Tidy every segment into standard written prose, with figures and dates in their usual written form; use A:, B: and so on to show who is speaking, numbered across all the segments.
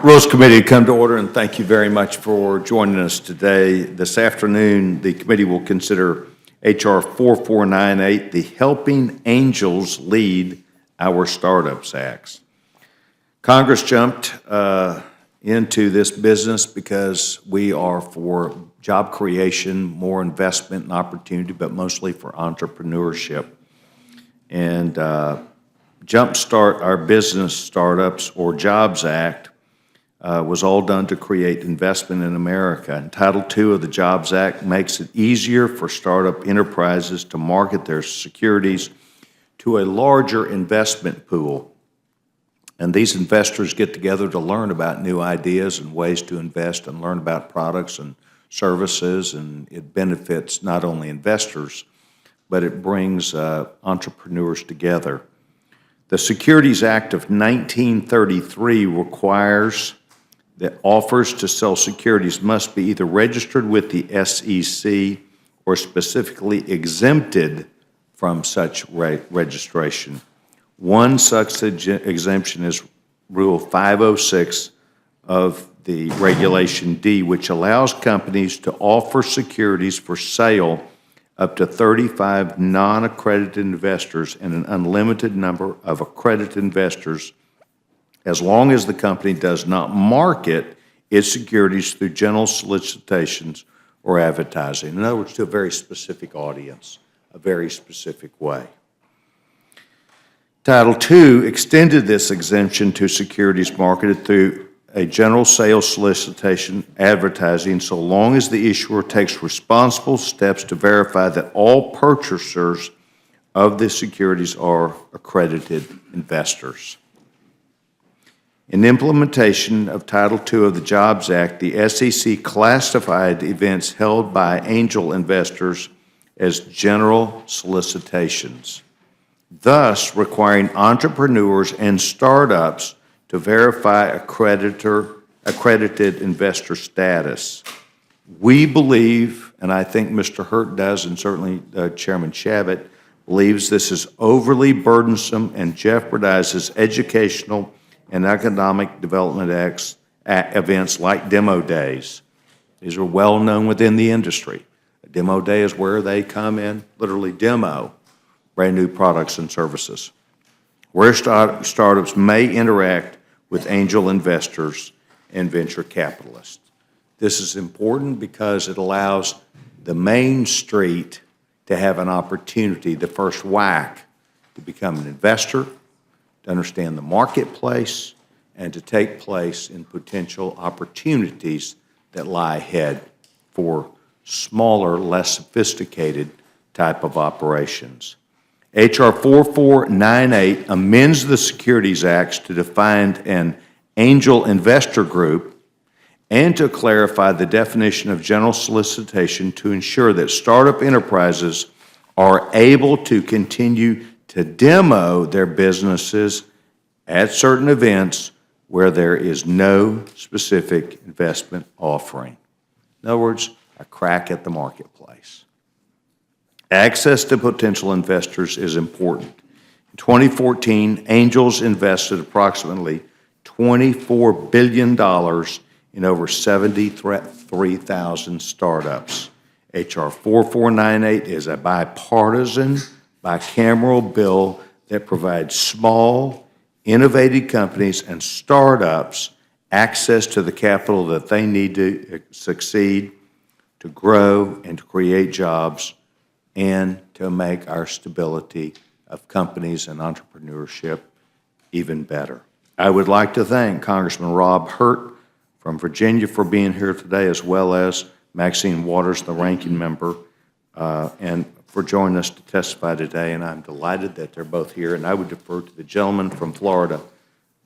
A: Rules Committee come to order, and thank you very much for joining us today. This afternoon, the committee will consider H.R. 4498, the Helping Angels Lead Our Startups Act. Congress jumped into this business because we are for job creation, more investment and opportunity, but mostly for entrepreneurship. And Jumpstart Our Business Startups or Jobs Act was all done to create investment in America. And Title II of the Jobs Act makes it easier for startup enterprises to market their securities to a larger investment pool. And these investors get together to learn about new ideas and ways to invest and learn about products and services, and it benefits not only investors, but it brings entrepreneurs together. The Securities Act of 1933 requires that offers to sell securities must be either registered with the SEC or specifically exempted from such registration. One such exemption is Rule 506 of the Regulation D, which allows companies to offer securities for sale up to 35 non-accredited investors and an unlimited number of accredited investors, as long as the company does not market its securities through general solicitations or advertising. In other words, to a very specific audience, a very specific way. Title II extended this exemption to securities marketed through a general sales solicitation advertising, so long as the issuer takes responsible steps to verify that all purchasers of the securities are accredited investors. In implementation of Title II of the Jobs Act, the SEC classified events held by angel investors as general solicitations, thus requiring entrepreneurs and startups to verify accredited investor status. We believe, and I think Mr. Hurt does, and certainly Chairman Shabbat believes, this is overly burdensome and jeopardizes educational and economic development events like demo days. These are well known within the industry. A demo day is where they come in, literally demo brand new products and services, where startups may interact with angel investors and venture capitalists. This is important because it allows the main street to have an opportunity, the first whack, to become an investor, to understand the marketplace, and to take place in potential opportunities that lie ahead for smaller, less sophisticated type of operations. H.R. 4498 amends the Securities Acts to define an angel investor group and to clarify the definition of general solicitation to ensure that startup enterprises are able to continue to demo their businesses at certain events where there is no specific investment offering. In other words, a crack at the marketplace. Access to potential investors is important. In 2014, angels invested approximately $24 billion in over 73,000 startups. H.R. 4498 is a bipartisan, bicameral bill that provides small, innovative companies and startups access to the capital that they need to succeed, to grow, and to create jobs, and to make our stability of companies and entrepreneurship even better. I would like to thank Congressman Rob Hurt from Virginia for being here today, as well as Maxine Waters, the ranking member, and for joining us to testify today. And I'm delighted that they're both here. And I would defer to the gentleman from Florida,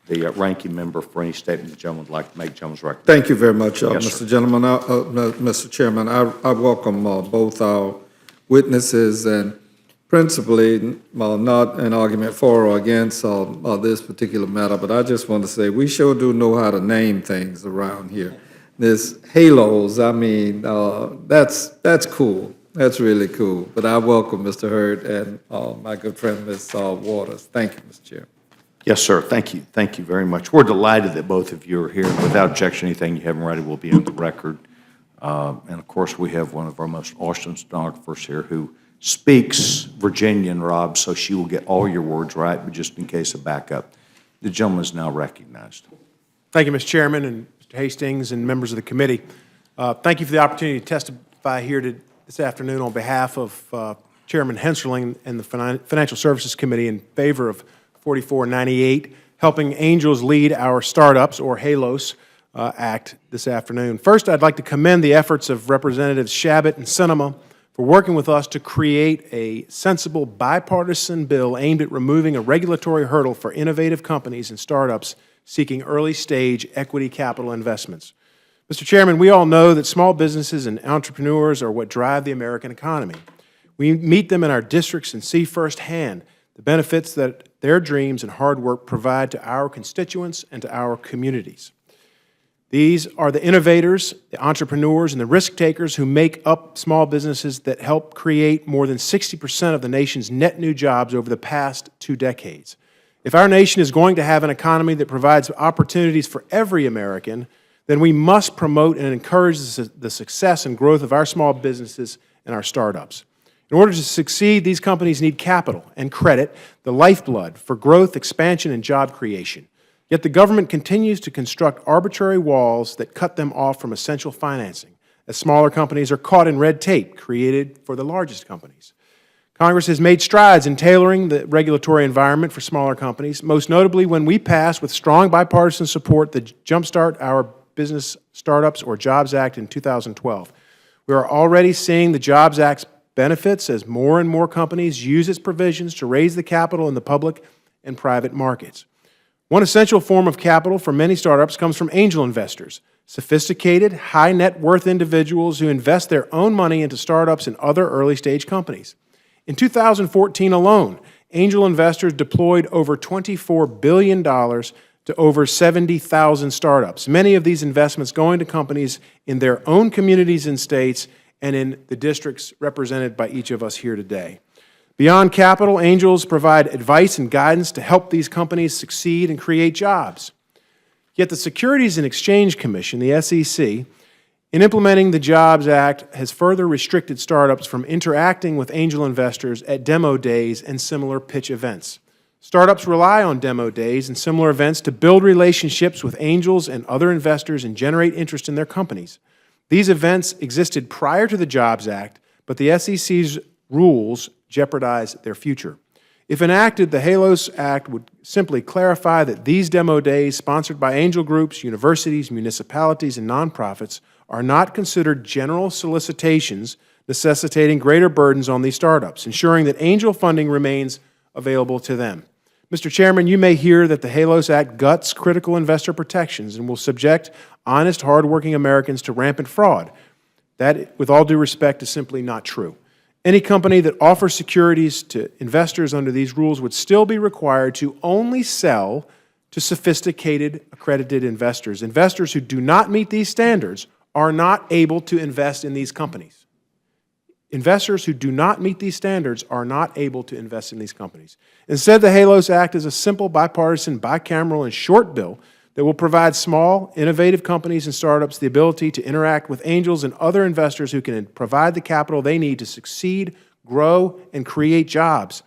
A: the ranking member, for any statement the gentleman would like to make. Gentleman's recommendation.
B: Thank you very much,
A: Yes,
B: Mr. Gentleman. Mr. Chairman, I welcome both our witnesses, and principally, not an argument for or against this particular matter, but I just want to say we sure do know how to name things around here. This halos, I mean, that's cool. That's really cool. But I welcome Mr. Hurd and my good friend, Ms. Waters. Thank you, Mr. Chair.
A: Yes, sir. Thank you. Thank you very much. We're delighted that both of you are here. Without objection, anything you have in writing will be on the record. And of course, we have one of our most awesome stenographers here who speaks Virginian, Rob, so she will get all your words right, but just in case of backup. The gentleman is now recognized.
C: Thank you, Mr. Chairman and Mr. Hastings and members of the committee. Thank you for the opportunity to testify here this afternoon on behalf of Chairman Hensarling and the Financial Services Committee in favor of 4498, Helping Angels Lead Our Startups, or HALOS, Act this afternoon. First, I'd like to commend the efforts of Representatives Shabbat and Sinema for working with us to create a sensible bipartisan bill aimed at removing a regulatory hurdle for innovative companies and startups seeking early-stage equity capital investments. Mr. Chairman, we all know that small businesses and entrepreneurs are what drive the American economy. We meet them in our districts and see firsthand the benefits that their dreams and hard work provide to our constituents and to our communities. These are the innovators, the entrepreneurs, and the risk-takers who make up small businesses that help create more than 60% of the nation's net new jobs over the past 2 decades. If our nation is going to have an economy that provides opportunities for every American, then we must promote and encourage the success and growth of our small businesses and our startups. In order to succeed, these companies need capital and credit, the lifeblood for growth, expansion, and job creation. Yet the government continues to construct arbitrary walls that cut them off from essential financing, as smaller companies are caught in red tape created for the largest companies. Congress has made strides in tailoring the regulatory environment for smaller companies, most notably when we passed with strong bipartisan support the Jumpstart Our Business Startups, or JOBS Act, in 2012. We are already seeing the JOBS Act's benefits as more and more companies use its provisions to raise the capital in the public and private markets. One essential form of capital for many startups comes from angel investors, sophisticated, high net worth individuals who invest their own money into startups and other early stage companies. In 2014 alone, angel investors deployed over $24 billion to over 70,000 startups, many of these investments going to companies in their own communities and states and in the districts represented by each of us here today. Beyond capital, angels provide advice and guidance to help these companies succeed and create jobs. Yet the Securities and Exchange Commission, the SEC, in implementing the JOBS Act, has further restricted startups from interacting with angel investors at demo days and similar pitch events. Startups rely on demo days and similar events to build relationships with angels and other investors and generate interest in their companies. These events existed prior to the JOBS Act, but the SEC's rules jeopardize their future. If enacted, the HALOS Act would simply clarify that these demo days, sponsored by angel groups, universities, municipalities, and nonprofits, are not considered general solicitations necessitating greater burdens on these startups, ensuring that angel funding remains available to them. Mr. Chairman, you may hear that the HALOS Act guts critical investor protections and will subject honest, hardworking Americans to rampant fraud. That, with all due respect, is simply not true. Any company that offers securities to investors under these rules would still be required to only sell to sophisticated, accredited investors. Investors who do not meet these standards are not able to invest in these companies. Investors who do not meet these standards are not able to invest in these companies. Instead, the HALOS Act is a simple, bipartisan, bicameral, and short bill that will provide small, innovative companies and startups the ability to interact with angels and other investors who can provide the capital they need to succeed, grow, and create jobs.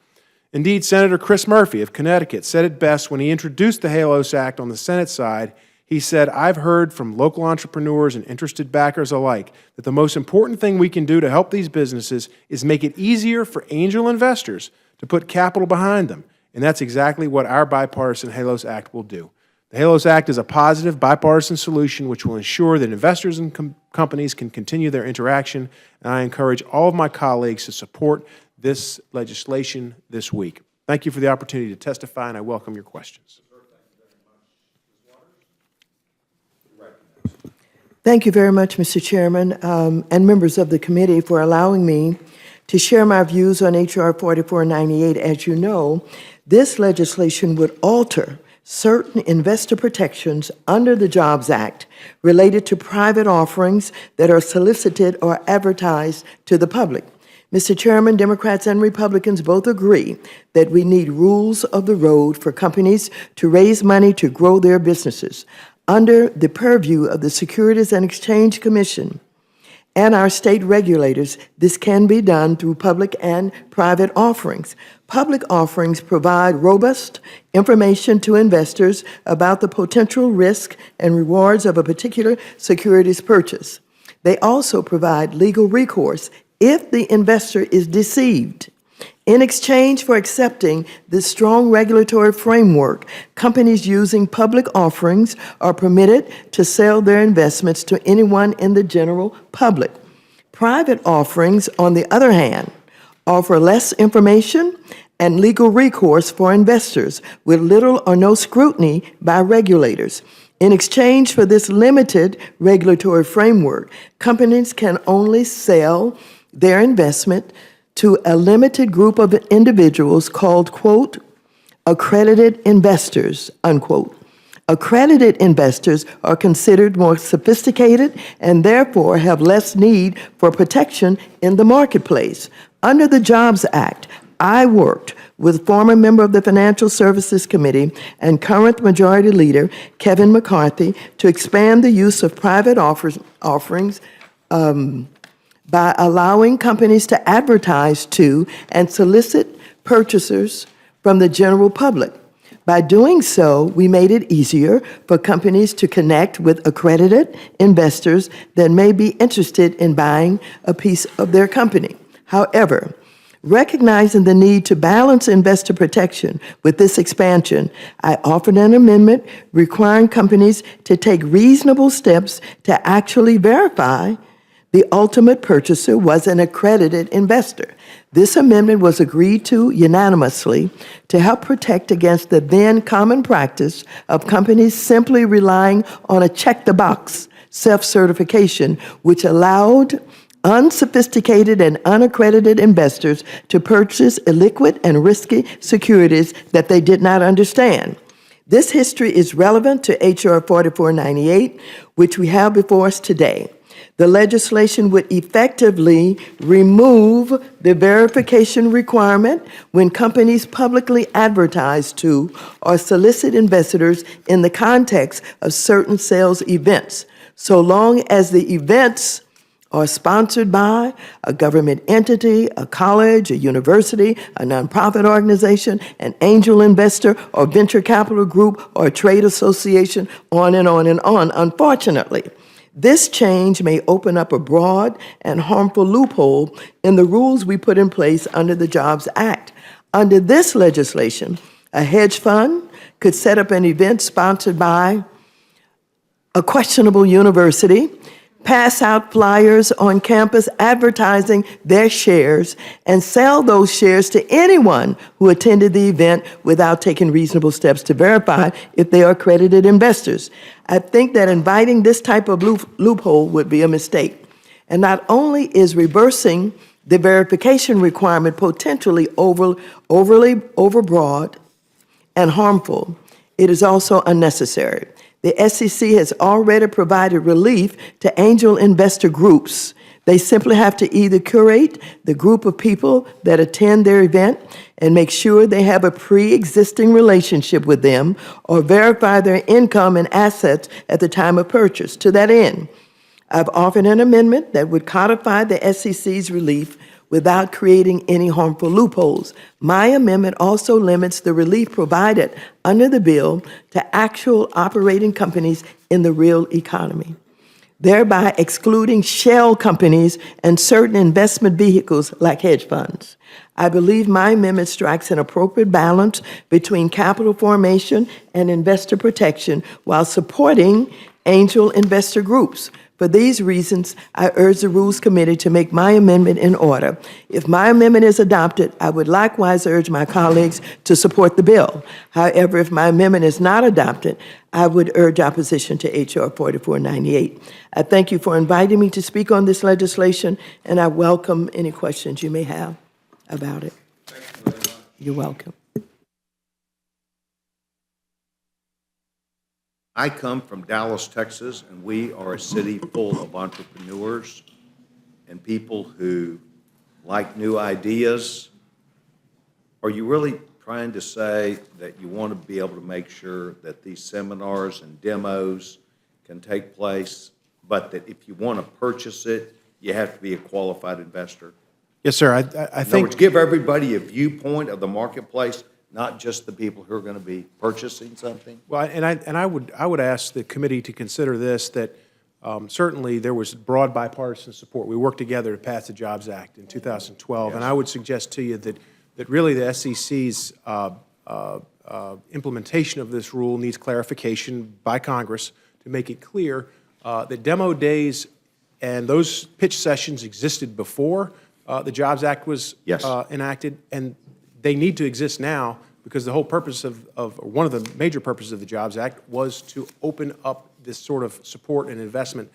C: Indeed, Senator Chris Murphy of Connecticut said it best when he introduced the HALOS Act on the Senate side. He said, "I've heard from local entrepreneurs and interested backers alike that the most important thing we can do to help these businesses is make it easier for angel investors to put capital behind them." And that's exactly what our bipartisan HALOS Act will do. The HALOS Act is a positive, bipartisan solution which will ensure that investors and companies can continue their interaction, and I encourage all of my colleagues to support this legislation this week. Thank you for the opportunity to testify, and I welcome your questions.
D: Thank you very much, Mr. Chairman, and members of the committee for allowing me to share my views on H.R. 4498. As you know, this legislation would alter certain investor protections under the JOBS Act related to private offerings that are solicited or advertised to the public. Mr. Chairman, Democrats and Republicans both agree that we need rules of the road for companies to raise money to grow their businesses. Under the purview of the Securities and Exchange Commission and our state regulators, this can be done through public and private offerings. Public offerings provide robust information to investors about the potential risk and rewards of a particular securities purchase. They also provide legal recourse if the investor is deceived. In exchange for accepting this strong regulatory framework, companies using public offerings are permitted to sell their investments to anyone in the general public. Private offerings, on the other hand, offer less information and legal recourse for investors with little or no scrutiny by regulators. In exchange for this limited regulatory framework, companies can only sell their investment to a limited group of individuals called, quote, accredited investors, unquote. Accredited investors are considered more sophisticated and therefore have less need for protection in the marketplace. Under the Jobs Act, I worked with former member of the Financial Services Committee and current Majority Leader Kevin McCarthy to expand the use of private offerings by allowing companies to advertise to and solicit purchasers from the general public. By doing so, we made it easier for companies to connect with accredited investors that may be interested in buying a piece of their company. However, recognizing the need to balance investor protection with this expansion, I offered an amendment requiring companies to take reasonable steps to actually verify the ultimate purchaser was an accredited investor. This amendment was agreed to unanimously to help protect against the then common practice of companies simply relying on a check-the-box self-certification, which allowed unsophisticated and unaccredited investors to purchase illiquid and risky securities that they did not understand. This history is relevant to H.R. 4498, which we have before us today. The legislation would effectively remove the verification requirement when companies publicly advertise to or solicit investors in the context of certain sales events, so long as the events are sponsored by a government entity, a college, a university, a nonprofit organization, an angel investor or venture capital group or a trade association, on and on and on. Unfortunately, this change may open up a broad and harmful loophole in the rules we put in place under the Jobs Act. Under this legislation, a hedge fund could set up an event sponsored by a questionable university, pass out flyers on campus advertising their shares, and sell those shares to anyone who attended the event without taking reasonable steps to verify if they are accredited investors. I think that inviting this type of loophole would be a mistake. And not only is reversing the verification requirement potentially overly overbroad and harmful, it is also unnecessary. The SEC has already provided relief to angel investor groups. They simply have to either curate the group of people that attend their event and make sure they have a pre-existing relationship with them, or verify their income and assets at the time of purchase. To that end, I've offered an amendment that would codify the SEC's relief without creating any harmful loopholes. My amendment also limits the relief provided under the bill to actual operating companies in the real economy, thereby excluding shell companies and certain investment vehicles like hedge funds. I believe my amendment strikes an appropriate balance between capital formation and investor protection while supporting angel investor groups. For these reasons, I urge the Rules Committee to make my amendment in order. If my amendment is adopted, I would likewise urge my colleagues to support the bill. However, if my amendment is not adopted, I would urge opposition to H.R. 4498. I thank you for inviting me to speak on this legislation, and I welcome any questions you may have about it. You're welcome.
A: I come from Dallas, Texas, and we are a city full of entrepreneurs and people who like new ideas. Are you really trying to say that you want to be able to make sure that these seminars and demos can take place, but that if you want to purchase it, you have to be a qualified investor?
C: Yes, sir. I
A: In other
C: think.
A: words, give everybody a viewpoint of the marketplace, not just the people who are going to be purchasing something?
C: Well, and I would ask the committee to consider this, that certainly there was broad bipartisan support. We worked together to pass the Jobs Act in 2012, and I would suggest to you that really the SEC's implementation of this rule needs clarification by Congress to make it clear that demo days and those pitch sessions existed before the Jobs Act was
A: Yes.
C: enacted, and they need to exist now, because the whole purpose or one of the major purposes of the Jobs Act was to open up this sort of support and investment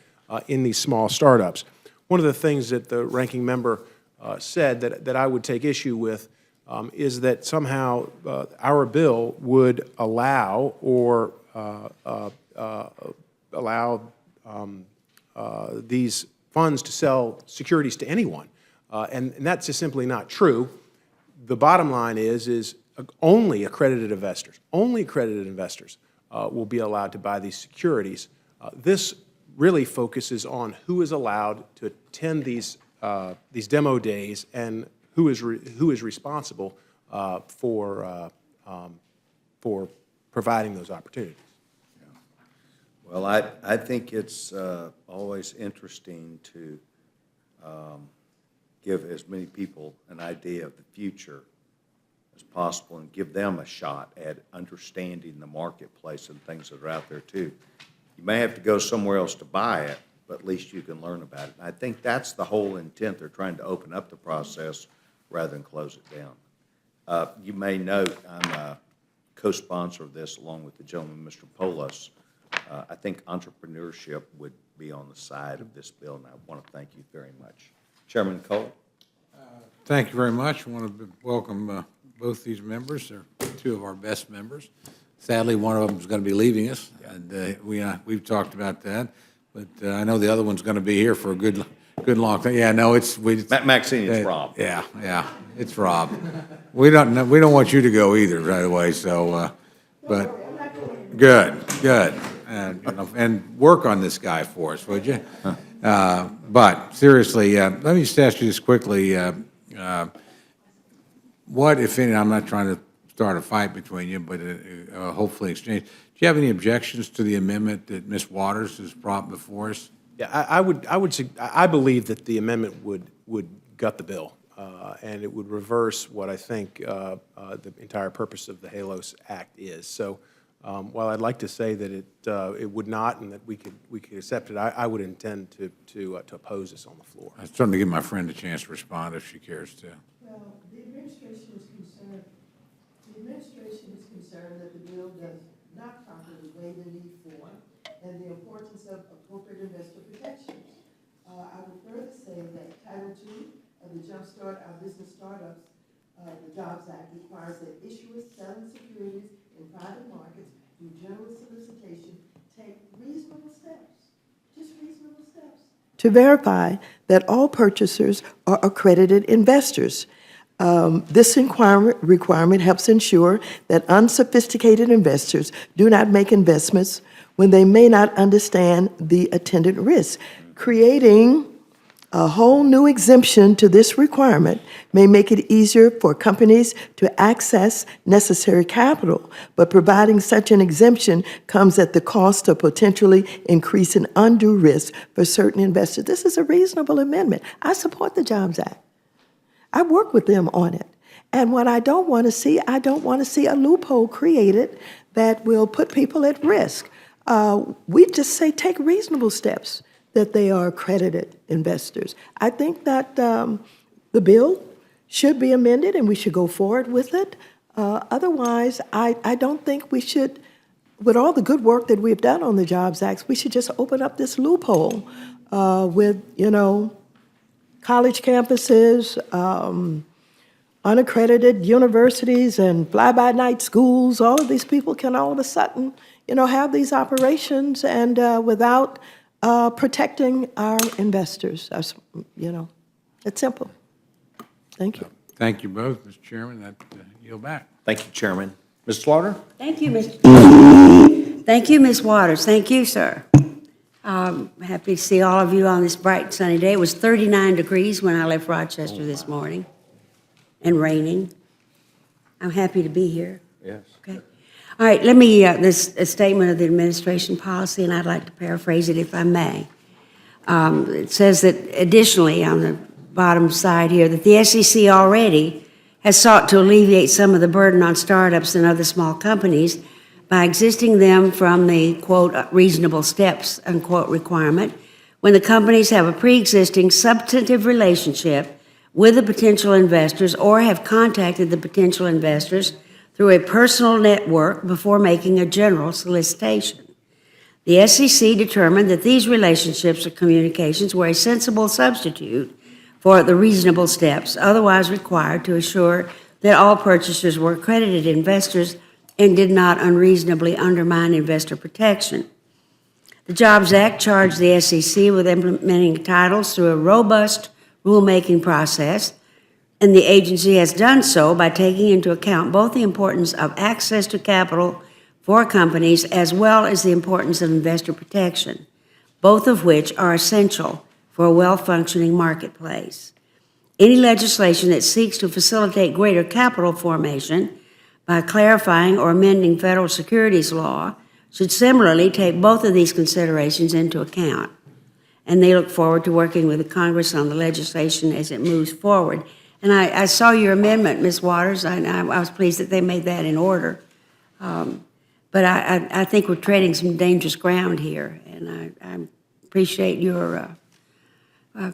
C: in these small startups. One of the things that the ranking member said that I would take issue with is that somehow our bill would allow or allow these funds to sell securities to anyone. And that's just simply not true. The bottom line is only accredited investors will be allowed to buy these securities. This really focuses on who is allowed to attend these demo days and who is responsible for providing those opportunities.
A: Well, I think it's always interesting to give as many people an idea of the future as possible and give them a shot at understanding the marketplace and things that are out there too. You may have to go somewhere else to buy it, but at least you can learn about it. And I think that's the whole intent. They're trying to open up the process rather than close it down. You may note I'm a co-sponsor of this along with the gentleman, Mr. Polis. I think entrepreneurship would be on the side of this bill, and I want to thank you very much. Chairman Cole?
E: Thank you very much. I want to welcome both these members. They're two of our best members. Sadly, one of them is going to be leaving us, and we've talked about that. But I know the other one's going to be here for a good long time. Yeah, no, it's
A: Maxine, it's Rob.
E: Yeah, it's Rob. We don't want you to go either, right away. So, but good. And work on this guy for us, would you? But seriously, let me just ask you this quickly. What, if any, I'm not trying to start a fight between you, but hopefully exchange. Do you have any objections to the amendment that Ms. Waters has brought before us?
C: Yeah, I believe that the amendment would gut the bill, and it would reverse what I think the entire purpose of the HALOS Act is. So while I'd like to say that it would not and that we could accept it, I would intend to oppose this on the floor.
E: I'd certainly give my friend a chance to respond if she cares to.
D: Well, the administration is concerned that the bill does not properly weigh the need for and the importance of appropriate investor protections. I would further say that Title II of the Jumpstart Our Business Startups, the Jobs Act, requires that issuers selling securities in private markets through general solicitation take reasonable steps, just reasonable steps, to verify that all purchasers are accredited investors. This requirement helps ensure that unsophisticated investors do not make investments when they may not understand the attendant risks. Creating a whole new exemption to this requirement may make it easier for companies to access necessary capital, but providing such an exemption comes at the cost of potentially increasing undue risk for certain investors. This is a reasonable amendment. I support the Jobs Act. I work with them on it. And what I don't want to see a loophole created that will put people at risk. We just say take reasonable steps that they are accredited investors. I think that the bill should be amended and we should go forward with it. Otherwise, I don't think we should, with all the good work that we've done on the Jobs Act, we should just open up this loophole with, college campuses, unaccredited universities, and fly-by-night schools. All of these people can all of a sudden, have these operations and without protecting our investors. It's simple. Thank you.
E: Thank you both, Mr. Chairman. That yield back.
A: Thank you, Chairman. Ms. Slaughter?
F: Thank you, Thank you, Ms. Waters. Thank you, sir. Happy to see all of you on this bright sunny day. It was 39 degrees when I left Rochester this morning and raining. I'm happy to be here.
A: Yes.
F: Okay. All right, let me, this a statement of the administration policy, and I'd like to paraphrase it if I may. It says that additionally, on the bottom side here, that the SEC already has sought to alleviate some of the burden on startups and other small companies by exempting them from the, quote, reasonable steps, unquote, requirement when the companies have a pre-existing substantive relationship with the potential investors or have contacted the potential investors through a personal network before making a general solicitation. The SEC determined that these relationships or communications were a sensible substitute for the reasonable steps otherwise required to assure that all purchasers were accredited investors and did not unreasonably undermine investor protection. The Jobs Act charged the SEC with implementing titles through a robust rulemaking process, and the agency has done so by taking into account both the importance of access to capital for companies as well as the importance of investor protection, both of which are essential for a well-functioning marketplace. Any legislation that seeks to facilitate greater capital formation by clarifying or amending federal securities law should similarly take both of these considerations into account. And they look forward to working with the Congress on the legislation as it moves forward. And I saw your amendment, Ms. Waters. I was pleased that they made that in order. But I think we're treading some dangerous ground here, and I appreciate your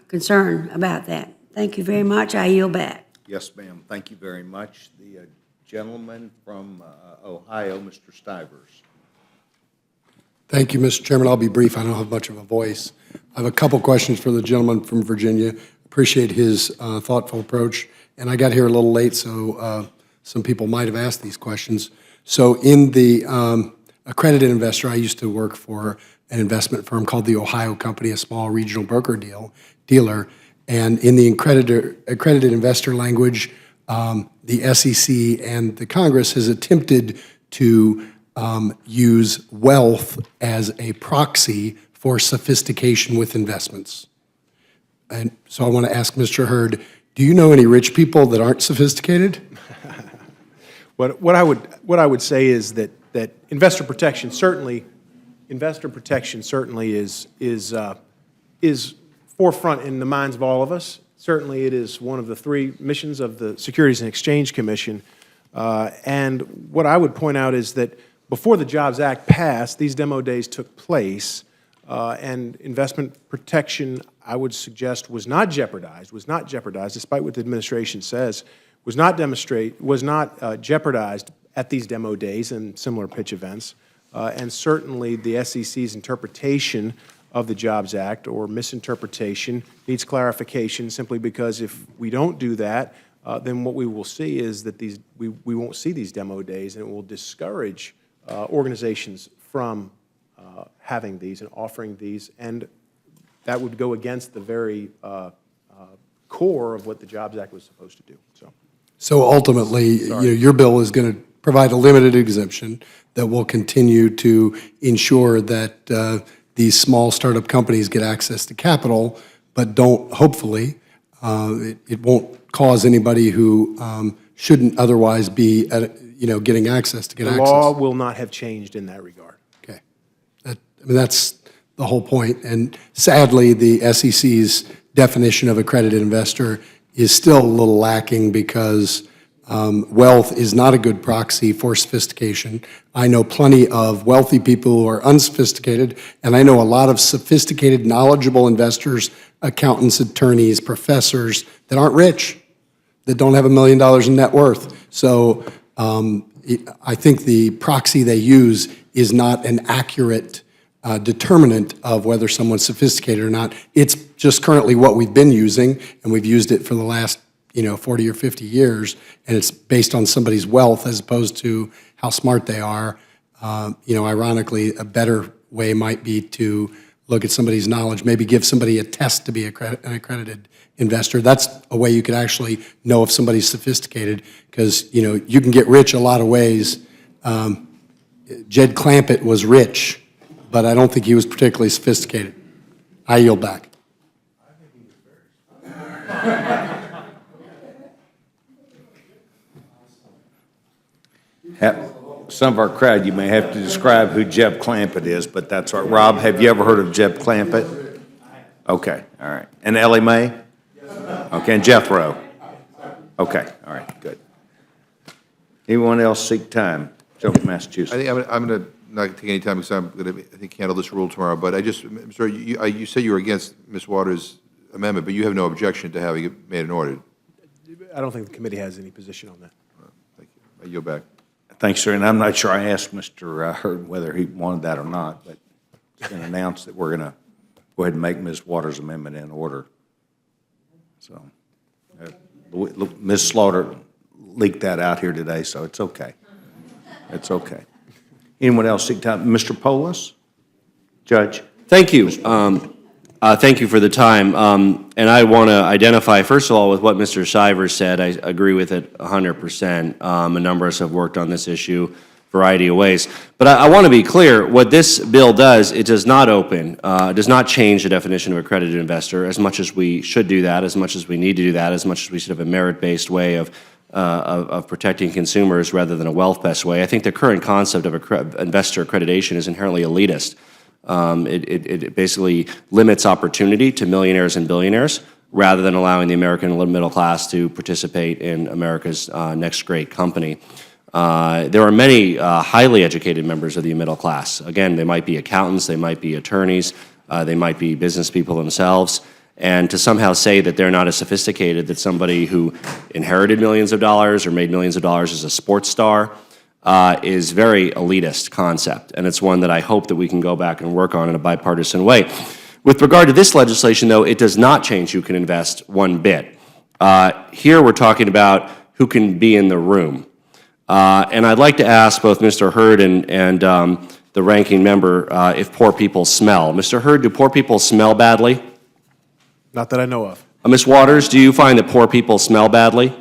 F: concern about that. Thank you very much. I yield back.
A: Yes, ma'am. Thank you very much. The gentleman from Ohio, Mr. Stivers.
G: Thank you, Mr. Chairman. I'll be brief. I don't have much of a voice. I have a couple questions for the gentleman from Virginia. Appreciate his thoughtful approach. And I got here a little late, so some people might have asked these questions. So in the accredited investor, I used to work for an investment firm called the Ohio Company, a small regional broker dealer. And in the accredited investor language, the SEC and the Congress has attempted to use wealth as a proxy for sophistication with investments. And so I want to ask Mr. Hurd, do you know any rich people that aren't sophisticated?
C: What I would say is that investor protection certainly is forefront in the minds of all of us. Certainly, it is one of the three missions of the Securities and Exchange Commission. And what I would point out is that before the Jobs Act passed, these demo days took place, and investment protection, I would suggest, was not jeopardized, despite what the administration says, was not jeopardized at these demo days and similar pitch events. And certainly, the SEC's interpretation of the Jobs Act or misinterpretation needs clarification, simply because if we don't do that, then what we will see is that we won't see these demo days, and it will discourage organizations from having these and offering these, and that would go against the very core of what the Jobs Act was supposed to do.
G: So ultimately, your bill is going to provide a limited exemption that will continue to ensure that these small startup companies get access to capital, but don't, hopefully, it won't cause anybody who shouldn't otherwise be, getting access to get access.
C: The law will not have changed in that regard.
G: Okay. That's the whole point. And sadly, the SEC's definition of accredited investor is still a little lacking because wealth is not a good proxy for sophistication. I know plenty of wealthy people who are unsophisticated, and I know a lot of sophisticated, knowledgeable investors, accountants, attorneys, professors that aren't rich, that don't have $1 million in net worth. So I think the proxy they use is not an accurate determinant of whether someone's sophisticated or not. It's just currently what we've been using, and we've used it for the last 40 or 50 years, and it's based on somebody's wealth as opposed to how smart they are. Ironically, a better way might be to look at somebody's knowledge, maybe give somebody a test to be an accredited investor. That's a way you could actually know if somebody's sophisticated, because, you know, you can get rich a lot of ways. Jed Clampett was rich, but I don't think he was particularly sophisticated. I yield back.
A: Some of our crowd, you may have to describe who Jeb Clampett is, but that's all right. Rob, have you ever heard of Jeb Clampett? Okay, all right. And Ellie Mae? Okay, and Jethro? Okay, all right, good. Anyone else seek time? Joe from Massachusetts.
H: I think I'm going to not take any time because I'm going to, I think, handle this rule tomorrow. But I'm sorry, you said you were against Ms. Waters' amendment, but you have no objection to having it made and ordered.
C: I don't think the committee has any position on that.
H: Thank you. I yield back.
A: Thanks, sir. And I'm not sure I asked Mr. Hurd whether he wanted that or not, but it's been announced that we're going to go ahead and make Ms. Waters' amendment in order. So, Ms. Slaughter leaked that out here today, so it's okay. It's okay. Anyone else seek time? Mr. Polis? Judge?
I: Thank you. Thank you for the time. And I want to identify, first of all, with what Mr. Shivers said. I agree with it 100%. A number of us have worked on this issue a variety of ways. But I want to be clear, what this bill does, it does not does not change the definition of accredited investor, as much as we should do that, as much as we need to do that, as much as we should have a merit-based way of protecting consumers rather than a wealth-based way. I think the current concept of investor accreditation is inherently elitist. It basically limits opportunity to millionaires and billionaires rather than allowing the American middle class to participate in America's next great company. There are many highly educated members of the middle class. Again, they might be accountants, they might be attorneys, they might be business people themselves. And to somehow say that they're not as sophisticated that somebody who inherited millions of dollars or made millions of dollars as a sports star is very elitist concept. And it's one that I hope that we can go back and work on in a bipartisan way. With regard to this legislation, though, it does not change who can invest one bit. Here we're talking about who can be in the room. And I'd like to ask both Mr. Hurd and the ranking member if poor people smell. Mr. Hurd, do poor people smell badly?
C: Not that I know of.
I: Ms. Waters, do you find that poor people smell badly?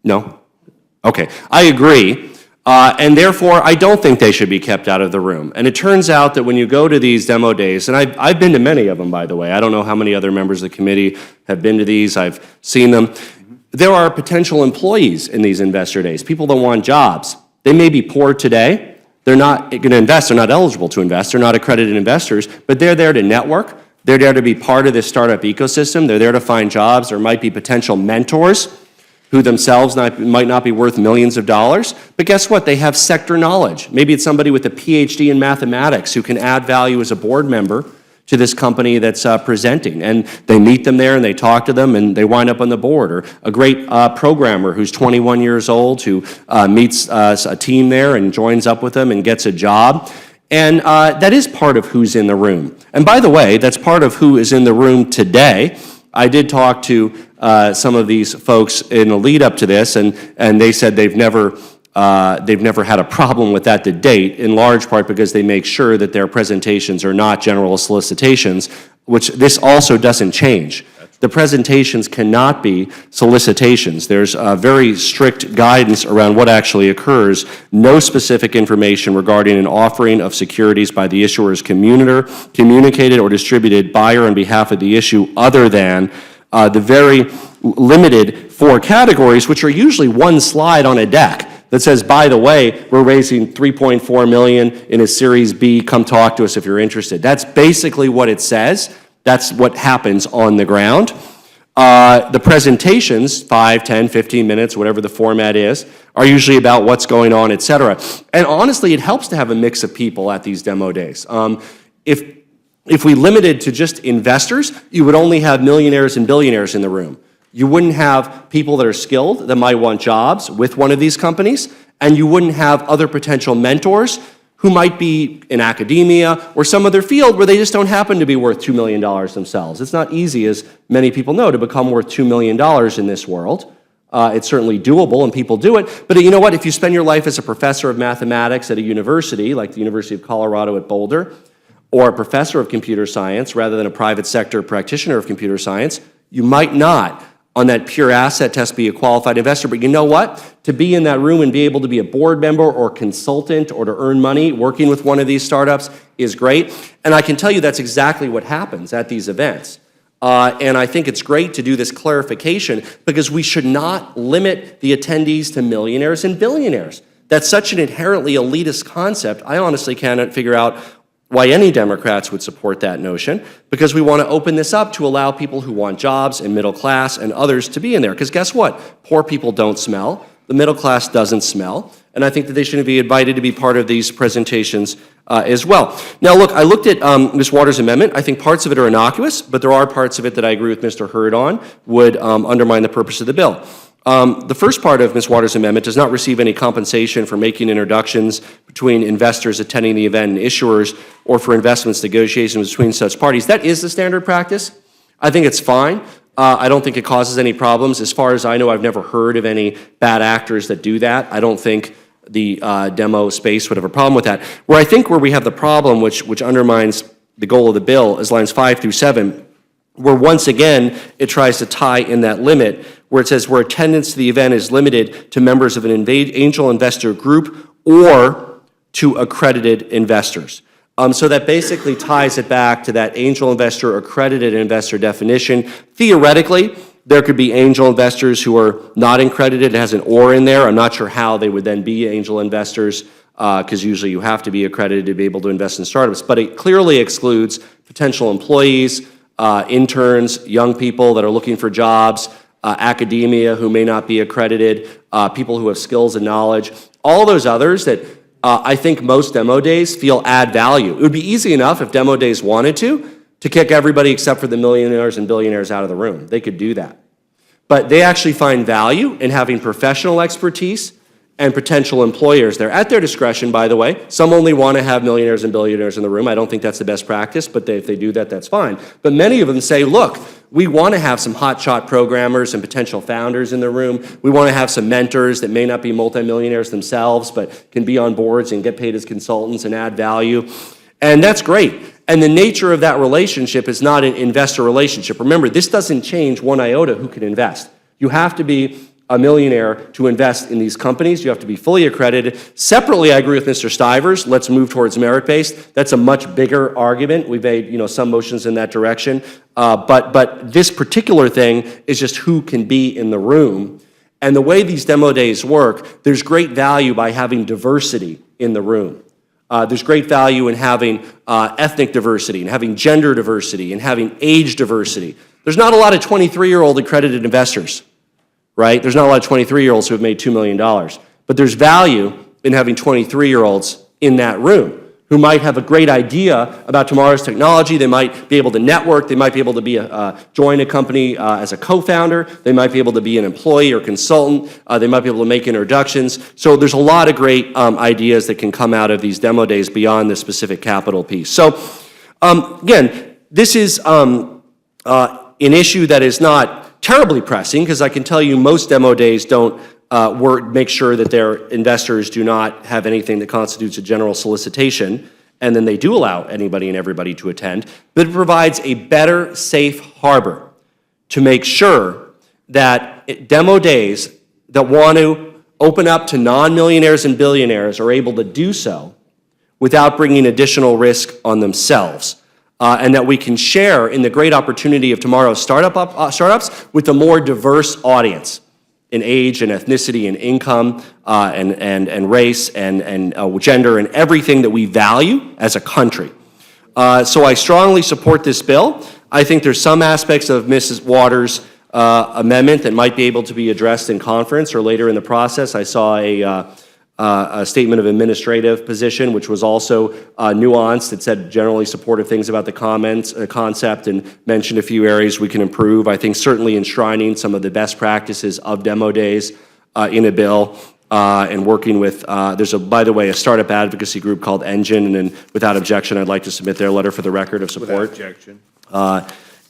I: No? Okay, I agree. And therefore, I don't think they should be kept out of the room. And it turns out that when you go to these demo days, and I've been to many of them, by the way. I don't know how many other members of the committee have been to these. I've seen them. There are potential employees in these investor days, people that want jobs. They may be poor today. They're not going to invest. They're not eligible to invest. They're not accredited investors, but they're there to network. They're there to be part of this startup ecosystem. They're there to find jobs. There might be potential mentors who themselves might not be worth millions of dollars. But guess what? They have sector knowledge. Maybe it's somebody with a PhD in mathematics who can add value as a board member to this company that's presenting. And they meet them there and they talk to them and they wind up on the board. Or a great programmer who's 21 years old who meets a team there and joins up with them and gets a job. And that is part of who's in the room. And by the way, that's part of who is in the room today. I did talk to some of these folks in the lead up to this, and they said they've never had a problem with that to date, in large part because they make sure that their presentations are not general solicitations, which this also doesn't change. The presentations cannot be solicitations. There's very strict guidance around what actually occurs. No specific information regarding an offering of securities by the issuer's communicated or distributed by or on behalf of the issue other than the very limited 4 categories, which are usually one slide on a deck that says, by the way, we're raising $3.4 million in a Series B. Come talk to us if you're interested. That's basically what it says. That's what happens on the ground. The presentations, 5, 10, 15 minutes, whatever the format is, are usually about what's going on, et cetera. And honestly, it helps to have a mix of people at these demo days. If we limited to just investors, you would only have millionaires and billionaires in the room. You wouldn't have people that are skilled that might want jobs with one of these companies, and you wouldn't have other potential mentors who might be in academia or some other field where they just don't happen to be worth $2 million themselves. It's not easy, as many people know, to become worth $2 million in this world. It's certainly doable, and people do it. But you know what? If you spend your life as a professor of mathematics at a university, like the University of Colorado at Boulder, or a professor of computer science rather than a private sector practitioner of computer science, you might not, on that pure asset test, be a qualified investor. But you know what? To be in that room and be able to be a board member or consultant or to earn money working with one of these startups is great. And I can tell you that's exactly what happens at these events. And I think it's great to do this clarification because we should not limit the attendees to millionaires and billionaires. That's such an inherently elitist concept. I honestly cannot figure out why any Democrats would support that notion, because we want to open this up to allow people who want jobs and middle class and others to be in there. Because guess what? Poor people don't smell. The middle class doesn't smell. And I think that they should be invited to be part of these presentations as well. Now, look, I looked at Ms. Waters' amendment. I think parts of it are innocuous, but there are parts of it that I agree with Mr. Hurd on would undermine the purpose of the bill. The first part of Ms. Waters' amendment does not receive any compensation for making introductions between investors attending the event and issuers or for investments negotiations between such parties. That is the standard practice. I think it's fine. I don't think it causes any problems. As far as I know, I've never heard of any bad actors that do that. I don't think the demo space would have a problem with that. Where we have the problem, which undermines the goal of the bill, is lines 5 through 7, where once again it tries to tie in that limit, where it says where attendance to the event is limited to members of an angel investor group or to accredited investors. So that basically ties it back to that angel investor, accredited investor definition. Theoretically, there could be angel investors who are not accredited. It has an or in there. I'm not sure how they would then be angel investors, because usually you have to be accredited to be able to invest in startups. But it clearly excludes potential employees, interns, young people that are looking for jobs, academia who may not be accredited, people who have skills and knowledge, all those others that I think most demo days feel add value. It would be easy enough if demo days wanted to kick everybody except for the millionaires and billionaires out of the room. They could do that. But they actually find value in having professional expertise and potential employers there at their discretion, by the way. Some only want to have millionaires and billionaires in the room. I don't think that's the best practice, but if they do that, that's fine. But many of them say, look, we want to have some hotshot programmers and potential founders in the room. We want to have some mentors that may not be multimillionaires themselves, but can be on boards and get paid as consultants and add value. And that's great. And the nature of that relationship is not an investor relationship. Remember, this doesn't change one iota who can invest. You have to be a millionaire to invest in these companies. You have to be fully accredited. Separately, I agree with Mr. Stivers. Let's move towards merit-based. That's a much bigger argument. We've made some motions in that direction. But this particular thing is just who can be in the room. And the way these demo days work, there's great value by having diversity in the room. There's great value in having ethnic diversity, and having gender diversity, and having age diversity. There's not a lot of 23-year-old accredited investors, right? There's not a lot of 23-year-olds who have made $2 million. But there's value in having 23-year-olds in that room who might have a great idea about tomorrow's technology. They might be able to network. They might be able to join a company as a co-founder. They might be able to be an employee or consultant. They might be able to make introductions. So there's a lot of great ideas that can come out of these demo days beyond the specific capital piece. So again, this is an issue that is not terribly pressing, because I can tell you most demo days don't make sure that their investors do not have anything that constitutes a general solicitation, and then they do allow anybody and everybody to attend. But it provides a better safe harbor to make sure that demo days that want to open up to non-millionaires and billionaires are able to do so without bringing additional risk on themselves. And that we can share in the great opportunity of tomorrow's startups with a more diverse audience in age and ethnicity and income and race and gender and everything that we value as a country. So I strongly support this bill. I think there's some aspects of Mrs. Waters' amendment that might be able to be addressed in conference or later in the process. I saw a statement of administrative position, which was also nuanced. It said generally supportive things about the concept and mentioned a few areas we can improve. I think certainly enshrining some of the best practices of demo days in a bill and working with, there's by the way, a startup advocacy group called Engine, and without objection, I'd like to submit their letter for the record of support.
A: Without objection.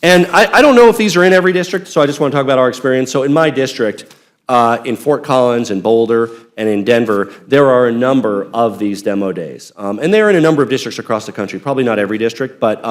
I: And I don't know if these are in every district, so I just want to talk about our experience. So in my district, In Fort Collins and Boulder and in Denver, there are a number of these demo days. And they're in a number of districts across the country, probably not every district, but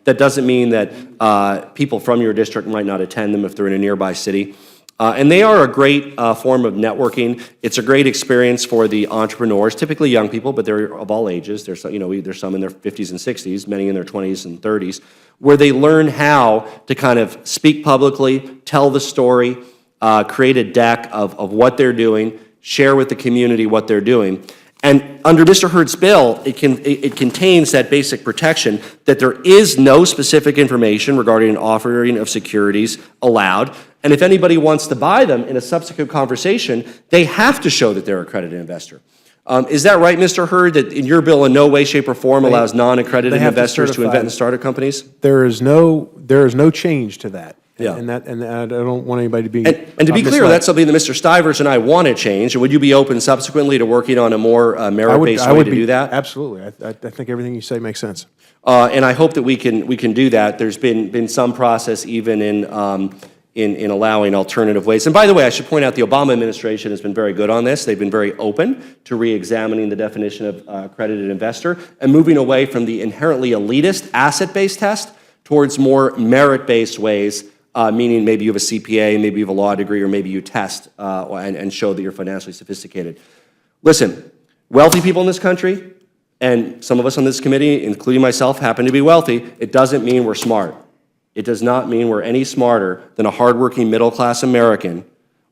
I: that doesn't mean that people from your district might not attend them if they're in a nearby city. And they are a great form of networking. It's a great experience for the entrepreneurs, typically young people, but they're of all ages. There's, there's some in their 50s and 60s, many in their 20s and 30s, where they learn how to kind of speak publicly, tell the story, create a deck of what they're doing, share with the community what they're doing. And under Mr. Hurd's bill, it contains that basic protection that there is no specific information regarding an offering of securities allowed. And if anybody wants to buy them in a subsequent conversation, they have to show that they're an accredited investor. Is that right, Mr. Hurd, that in your bill in no way, shape, or form allows non-accredited investors to invest in startup companies?
C: There is no change to that.
I: Yeah.
C: And I don't want anybody to be.
I: And to be clear, that's something that Mr. Stivers and I want to change. And would you be open subsequently to working on a more merit-based way to do that?
C: Absolutely. I think everything you say makes sense.
I: And I hope that we can do that. There's been some process even in allowing alternative ways. And by the way, I should point out the Obama administration has been very good on this. They've been very open to re-examining the definition of accredited investor and moving away from the inherently elitist asset-based test towards more merit-based ways. Meaning maybe you have a CPA, maybe you have a law degree, or maybe you test and show that you're financially sophisticated. Listen, wealthy people in this country, and some of us on this committee, including myself, happen to be wealthy. It doesn't mean we're smart. It does not mean we're any smarter than a hardworking middle-class American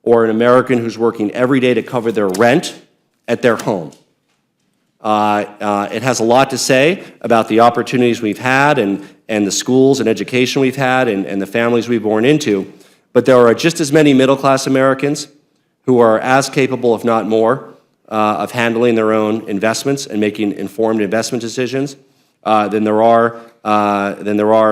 I: or an American who's working every day to cover their rent at their home. It has a lot to say about the opportunities we've had and the schools and education we've had and the families we've born into. But there are just as many middle-class Americans who are as capable, if not more, of handling their own investments and making informed investment decisions than there are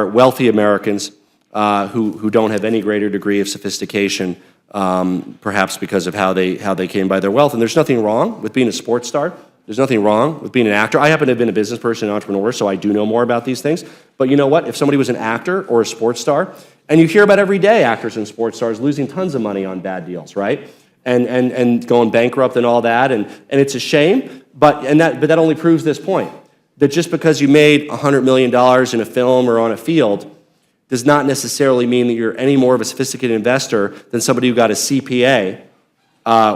I: wealthy Americans who don't have any greater degree of sophistication, perhaps because of how they came by their wealth. And there's nothing wrong with being a sports star. There's nothing wrong with being an actor. I happen to have been a business person and entrepreneur, so I do know more about these things. But you know what? If somebody was an actor or a sports star, and you hear about every day actors and sports stars losing tons of money on bad deals, right? And going bankrupt and all that, and it's a shame, but that only proves this point, that just because you made $100 million in a film or on a field does not necessarily mean that you're any more of a sophisticated investor than somebody who got a CPA,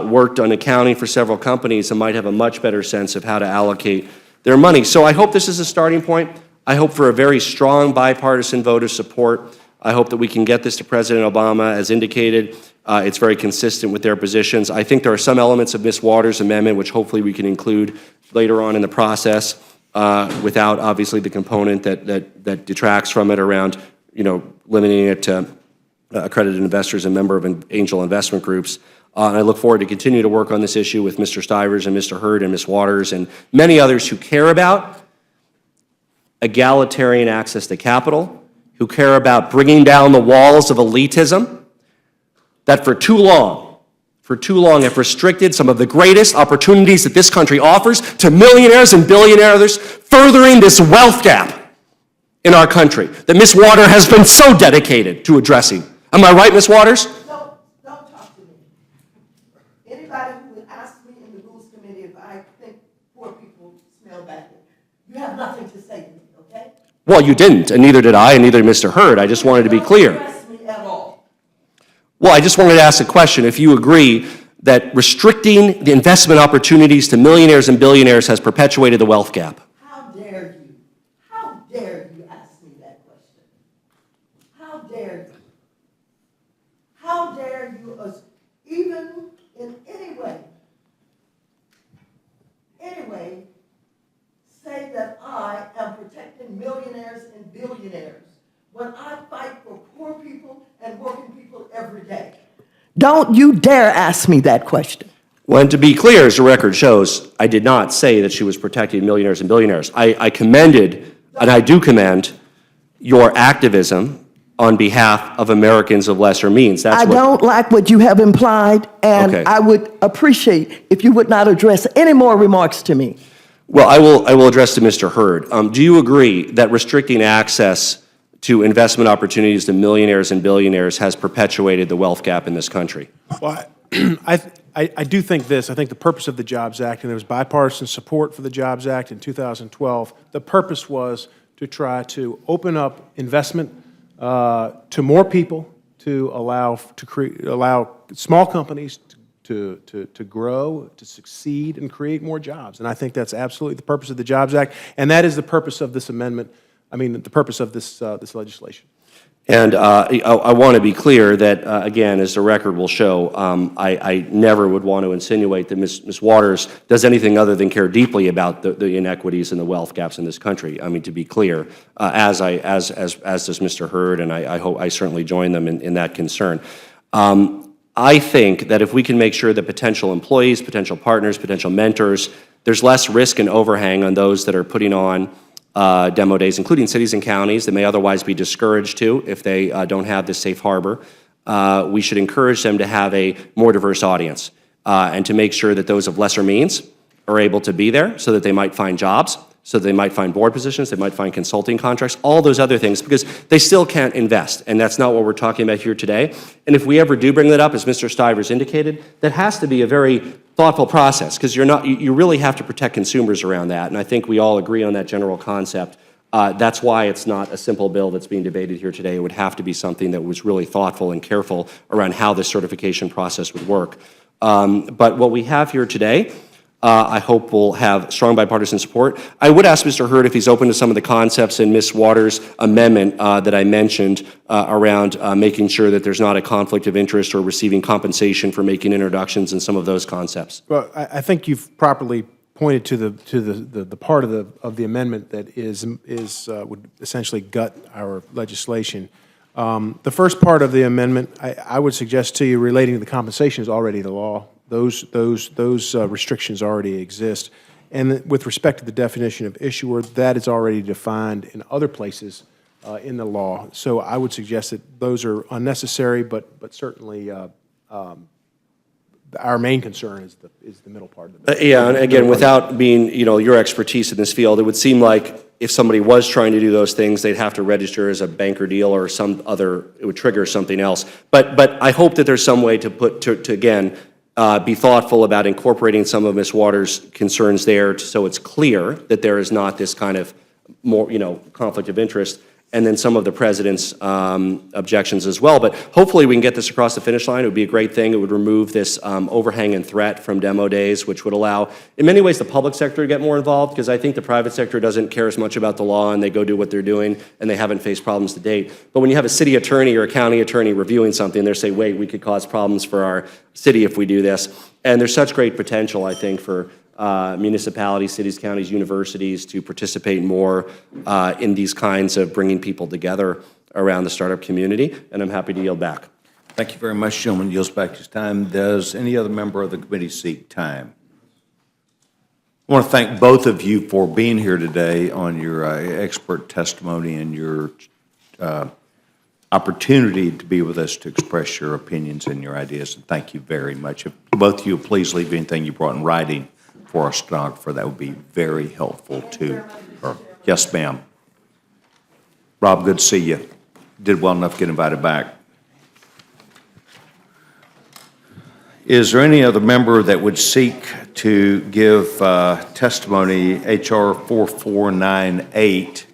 I: worked on accounting for several companies, and might have a much better sense of how to allocate their money. So I hope this is a starting point. I hope for a very strong bipartisan vote of support. I hope that we can get this to President Obama as indicated. It's very consistent with their positions. I think there are some elements of Ms. Waters' amendment which hopefully we can include later on in the process without obviously the component that detracts from it around, limiting it to accredited investors and member of angel investment groups. And I look forward to continue to work on this issue with Mr. Stivers and Mr. Hurd and Ms. Waters and many others who care about egalitarian access to capital, who care about bringing down the walls of elitism that for too long have restricted some of the greatest opportunities that this country offers to millionaires and billionaires, furthering this wealth gap in our country that Ms. Waters has been so dedicated to addressing. Am I right, Ms. Waters?
D: Don't talk to me. Anybody who would ask me in the Rules Committee if I think poor people smell badly, you have nothing to say to me, okay?
I: Well, you didn't, and neither did I, and neither did Mr. Hurd. I just wanted to be clear.
D: Don't address me at all.
I: Well, I just wanted to ask a question. If you agree that restricting the investment opportunities to millionaires and billionaires has perpetuated the wealth gap.
D: How dare you? How dare you ask me that question? How dare you? How dare you, even in any way, say that I am protecting millionaires and billionaires when I fight for poor people and working people every day? Don't you dare ask me that question.
I: Well, and to be clear, as the record shows, I did not say that she was protecting millionaires and billionaires. I commended, and I do commend, your activism on behalf of Americans of lesser means.
D: I don't like what you have implied, and
I: Okay.
D: I would appreciate if you would not address any more remarks to me.
I: Well, I will address to Mr. Hurd. Do you agree that restricting access to investment opportunities to millionaires and billionaires has perpetuated the wealth gap in this country?
C: Well, I do think this. I think the purpose of the Jobs Act, and there was bipartisan support for the Jobs Act in 2012, the purpose was to try to open up investment to more people, to allow small companies to grow, to succeed, and create more jobs. And I think that's absolutely the purpose of the Jobs Act, and that is the purpose of this amendment, the purpose of this legislation.
I: And I want to be clear that, again, as the record will show, I never would want to insinuate that Ms. Waters does anything other than care deeply about the inequities and the wealth gaps in this country. I mean, to be clear, as does Mr. Hurd, and I certainly join them in that concern. I think that if we can make sure that potential employees, potential partners, potential mentors, there's less risk and overhang on those that are putting on demo days, including cities and counties that may otherwise be discouraged to if they don't have this safe harbor. We should encourage them to have a more diverse audience and to make sure that those of lesser means are able to be there so that they might find jobs, so they might find board positions, they might find consulting contracts, all those other things, because they still can't invest, and that's not what we're talking about here today. And if we ever do bring that up, as Mr. Stivers indicated, that has to be a very thoughtful process, because you really have to protect consumers around that, and I think we all agree on that general concept. That's why it's not a simple bill that's being debated here today. It would have to be something that was really thoughtful and careful around how the certification process would work. But what we have here today, I hope will have strong bipartisan support. I would ask Mr. Hurd if he's open to some of the concepts in Ms. Waters' amendment that I mentioned around making sure that there's not a conflict of interest or receiving compensation for making introductions and some of those concepts.
C: Well, I think you've properly pointed to the part of the amendment that would essentially gut our legislation. The first part of the amendment, I would suggest to you relating to the compensation is already the law. Those restrictions already exist. And with respect to the definition of issuer, that is already defined in other places in the law. So I would suggest that those are unnecessary, but certainly our main concern is the middle part of the bill.
I: Yeah, and again, without being, your expertise in this field, it would seem like if somebody was trying to do those things, they'd have to register as a banker deal or it would trigger something else. But I hope that there's some way to again, be thoughtful about incorporating some of Ms. Waters' concerns there so it's clear that there is not this kind of more, conflict of interest, and then some of the President's objections as well. But hopefully we can get this across the finish line. It would be a great thing. It would remove this overhang and threat from demo days, which would allow, in many ways, the public sector to get more involved, because I think the private sector doesn't care as much about the law, and they go do what they're doing, and they haven't faced problems to date. But when you have a city attorney or a county attorney reviewing something, they say, wait, we could cause problems for our city if we do this. And there's such great potential, I think, for municipalities, cities, counties, universities to participate more in these kinds of bringing people together around the startup community, and I'm happy to yield back.
A: Thank you very much, gentleman. Yields back his time. Does any other member of the committee seek time? I want to thank both of you for being here today on your expert testimony and your opportunity to be with us to express your opinions and your ideas, and thank you very much. If both of you please leave anything you brought in writing for our stenographer, that would be very helpful to her. Yes, ma'am. Rob, good to see you. Did well enough to get invited back. Is there any other member that would seek to give testimony, H.R. 4498?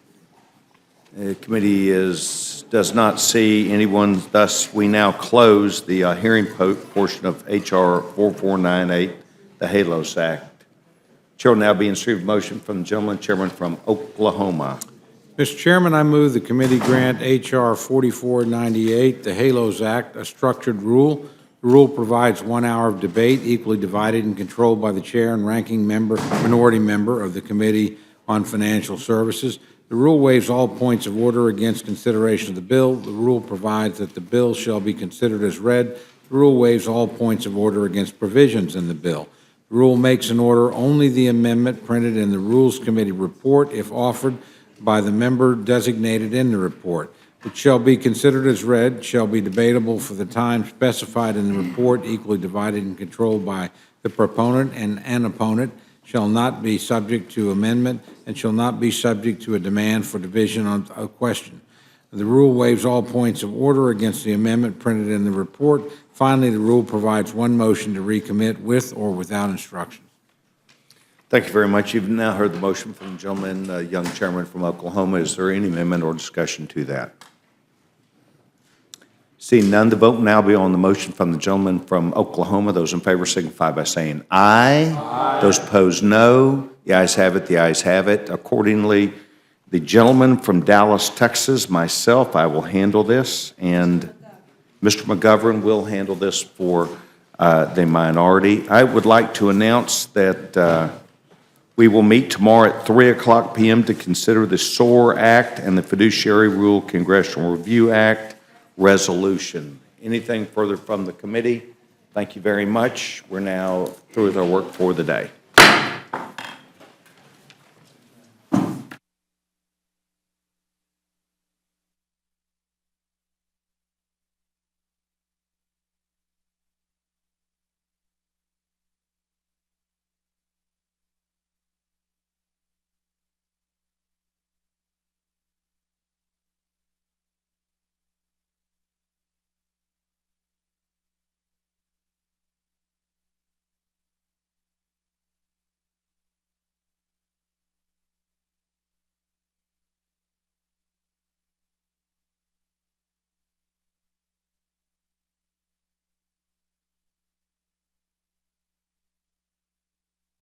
A: The committee does not see anyone, thus we now close the hearing portion of H.R. 4498, the HALOS Act. Chair will now be in receipt of motion from the gentleman chairman from Oklahoma.
E: Mr. Chairman, I move the committee grant H.R. 4498, the HALOS Act, a structured rule. The rule provides 1 hour of debate equally divided and controlled by the chair and ranking minority member of the Committee on Financial Services. The rule waives all points of order against consideration of the bill. The rule provides that the bill shall be considered as read. The rule waives all points of order against provisions in the bill. The rule makes an order only the amendment printed in the Rules Committee report, if offered by the member designated in the report, which shall be considered as read, shall be debatable for the time specified in the report, equally divided and controlled by the proponent and an opponent, shall not be subject to amendment, and shall not be subject to a demand for division on a question. The rule waives all points of order against the amendment printed in the report. Finally, the rule provides one motion to recommit with or without instructions.
A: Thank you very much. You've now heard the motion from the gentleman, young chairman from Oklahoma. Is there any amendment or discussion to that? Seeing none, the vote will now be on the motion from the gentleman from Oklahoma. Those in favor signify by saying aye. Aye. Those opposed, no. The ayes have it. The ayes have it. Accordingly, the gentleman from Dallas, Texas, myself, I will handle this, and Mr. McGovern will handle this for the minority. I would like to announce that we will meet tomorrow at 3:00 p.m. to consider the SOAR Act and the Fiduciary Rule Congressional Review Act resolution. Anything further from the committee? Thank you very much. We're now through with our work for the day.